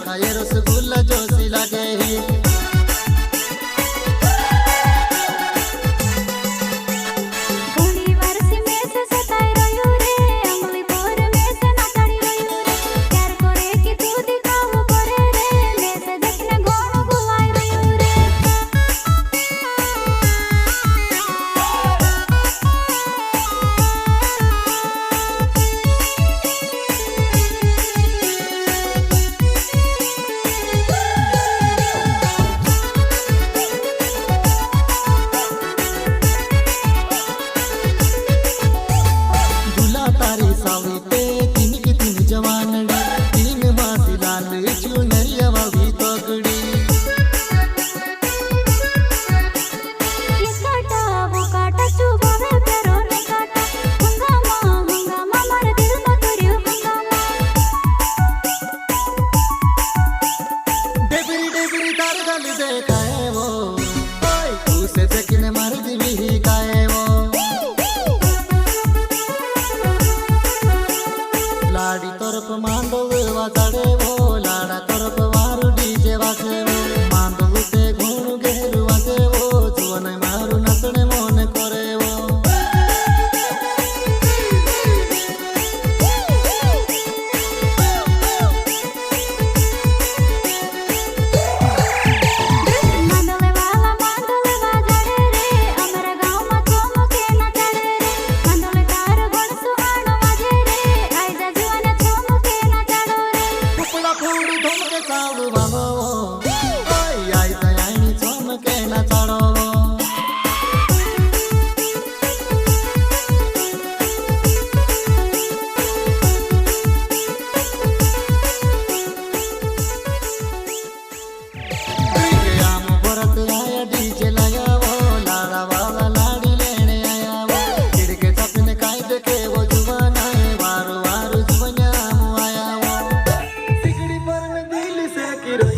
खाए रसगुल्ला जोशी लागे ही लाड़ी तरफ मांडव वाजड़े वो लाड़ा तरफ मारू डीजे वाजे वो मांडव ते घुणु घेरू वाजे वो जुवने मारू नचने मोने करे वो चालू बाबो ओय आई दयानी चमके ना चढ़ो आम भरत आया डीजे लाया वो लाड़ा वाला लाड़ी लेने आया वो खिड़के सपने काई देखे वो जुवाना है वारू वारू जुवन्या आया वो सिगड़ी पर में दिल से गिरो